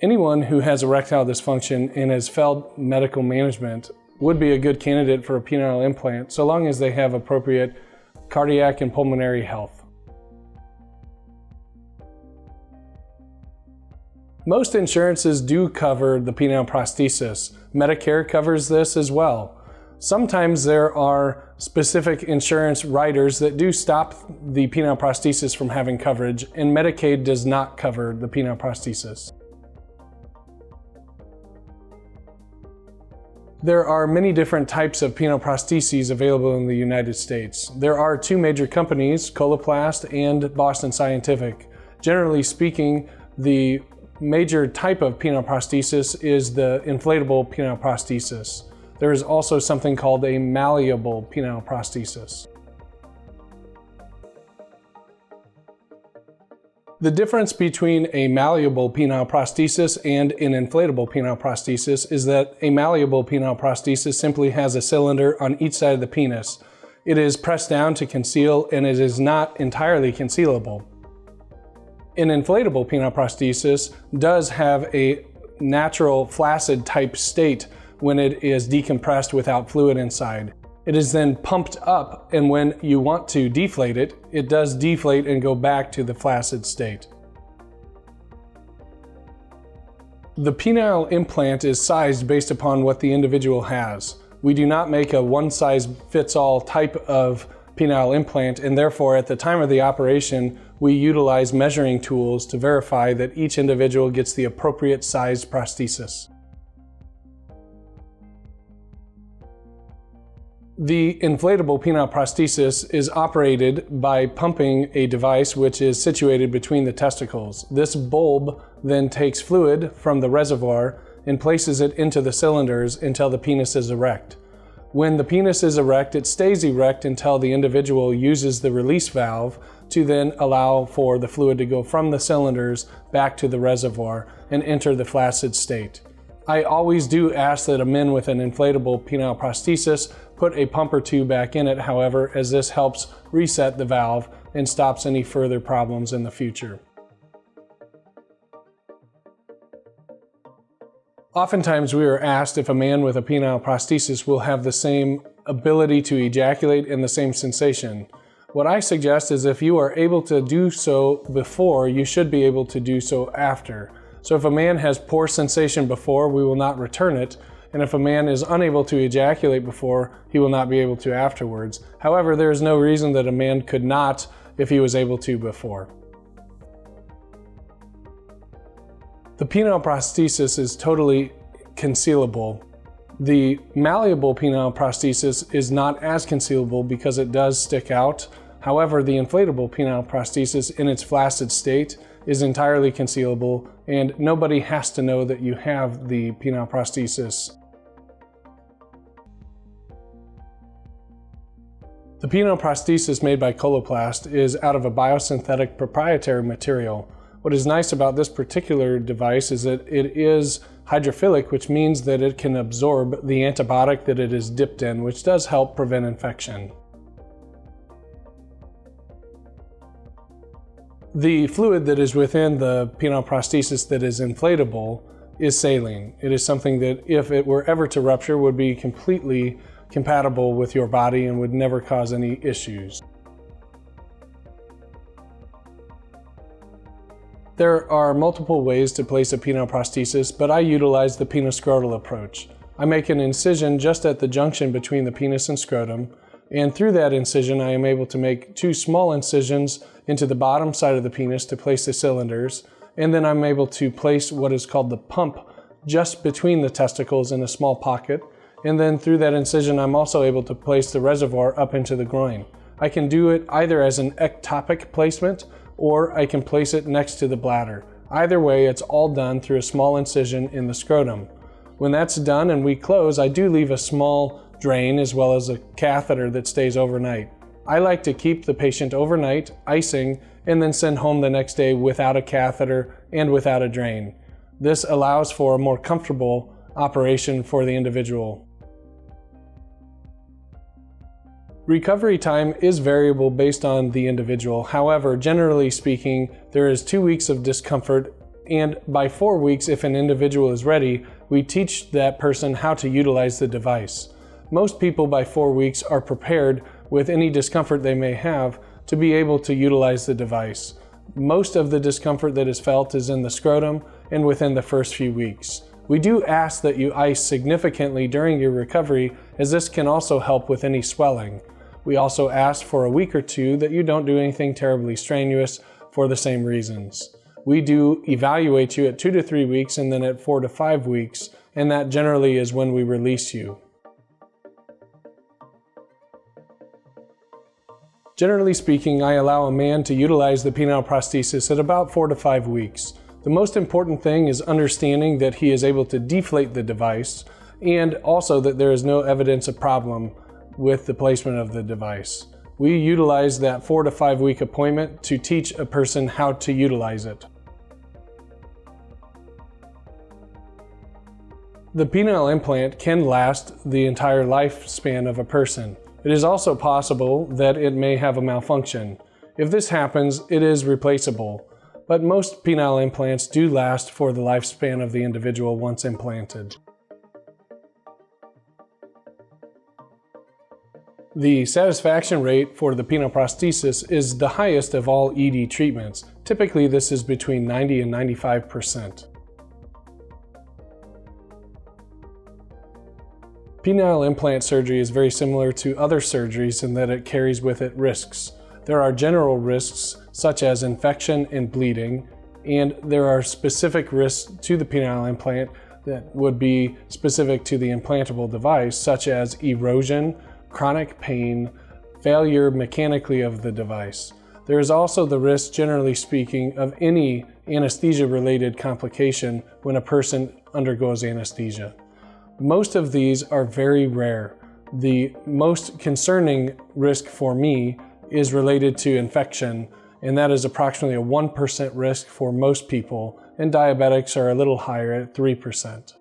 Anyone who has erectile dysfunction and has failed medical management would be a good candidate for a penile implant so long as they have appropriate cardiac and pulmonary health. Most insurances do cover the penile prosthesis. Medicare covers this as well. Sometimes there are specific insurance riders that do stop the penile prosthesis from having coverage, and Medicaid does not cover the penile prosthesis. There are many different types of penile prostheses available in the United States. There are two major companies, Coloplast and Boston Scientific. Generally speaking, the major type of penile prosthesis is the inflatable penile prosthesis. There is also something called a malleable penile prosthesis. The difference between a malleable penile prosthesis and an inflatable penile prosthesis is that a malleable penile prosthesis simply has a cylinder on each side of the penis. It is pressed down to conceal, and it is not entirely concealable. An inflatable penile prosthesis does have a natural flaccid type state when it is decompressed without fluid inside. It is then pumped up, and when you want to deflate it, it does deflate and go back to the flaccid state. The penile implant is sized based upon what the individual has. We do not make a one-size-fits-all type of penile implant, and therefore at the time of the operation, we utilize measuring tools to verify that each individual gets the appropriate sized prosthesis. The inflatable penile prosthesis is operated by pumping a device which is situated between the testicles. This bulb then takes fluid from the reservoir and places it into the cylinders until the penis is erect. When the penis is erect, it stays erect until the individual uses the release valve to then allow for the fluid to go from the cylinders back to the reservoir and enter the flaccid state. I always do ask that a man with an inflatable penile prosthesis put a pump or two back in it, however, as this helps reset the valve and stops any further problems in the future. Oftentimes we are asked if a man with a penile prosthesis will have the same ability to ejaculate and the same sensation. What I suggest is if you are able to do so before, you should be able to do so after. So if a man has poor sensation before, we will not return it. And if a man is unable to ejaculate before, he will not be able to afterwards. However, there is no reason that a man could not if he was able to before. The penile prosthesis is totally concealable. The malleable penile prosthesis is not as concealable because it does stick out. However, the inflatable penile prosthesis in its flaccid state is entirely concealable, and nobody has to know that you have the penile prosthesis. The penile prosthesis made by Coloplast is out of a biosynthetic proprietary material. What is nice about this particular device is that it is hydrophilic, which means that it can absorb the antibiotic that it is dipped in, which does help prevent infection. The fluid that is within the penile prosthesis that is inflatable is saline. It is something that, if it were ever to rupture, would be completely compatible with your body and would never cause any issues. There are multiple ways to place a penile prosthesis, but I utilize the penoscrotal approach. I make an incision just at the junction between the penis and scrotum, and through that incision I am able to make two small incisions into the bottom side of the penis to place the cylinders, and then I'm able to place what is called the pump just between the testicles in a small pocket, and then through that incision I'm also able to place the reservoir up into the groin. I can do it either as an ectopic placement or I can place it next to the bladder. Either way, it's all done through a small incision in the scrotum. When that's done and we close, I do leave a small drain as well as a catheter that stays overnight. I like to keep the patient overnight, icing, and then send home the next day without a catheter and without a drain. This allows for a more comfortable operation for the individual. Recovery time is variable based on the individual. However, generally speaking, there is 2 weeks of discomfort And by 4 weeks, if an individual is ready, we teach that person how to utilize the device. Most people by 4 weeks are prepared with any discomfort they may have to be able to utilize the device. Most of the discomfort that is felt is in the scrotum and within the first few weeks. We do ask that you ice significantly during your recovery, as this can also help with any swelling. We also ask for a week or two that you don't do anything terribly strenuous for the same reasons. We do evaluate you at 2 to 3 weeks and then at 4 to 5 weeks, and that generally is when we release you. Generally speaking, I allow a man to utilize the penile prosthesis at about 4 to 5 weeks. The most important thing is understanding that he is able to deflate the device, and also that there is no evidence of problem with the placement of the device. We utilize that 4 to 5 week appointment to teach a person how to utilize it. The penile implant can last the entire lifespan of a person. It is also possible that it may have a malfunction. If this happens, it is replaceable, but most penile implants do last for the lifespan of the individual once implanted. The satisfaction rate for the penile prosthesis is the highest of all ED treatments. Typically, this is between 90 and 95%. Penile implant surgery is very similar to other surgeries in that it carries with it risks. There are general risks such as infection and bleeding, and there are specific risks to the penile implant that would be specific to the implantable device, such as erosion, chronic pain, failure mechanically of the device. There is also the risk, generally speaking, of any anesthesia-related complication when a person undergoes anesthesia. Most of these are very rare. The most concerning risk for me is related to infection, and that is approximately a 1% risk for most people, and diabetics are a little higher at 3%.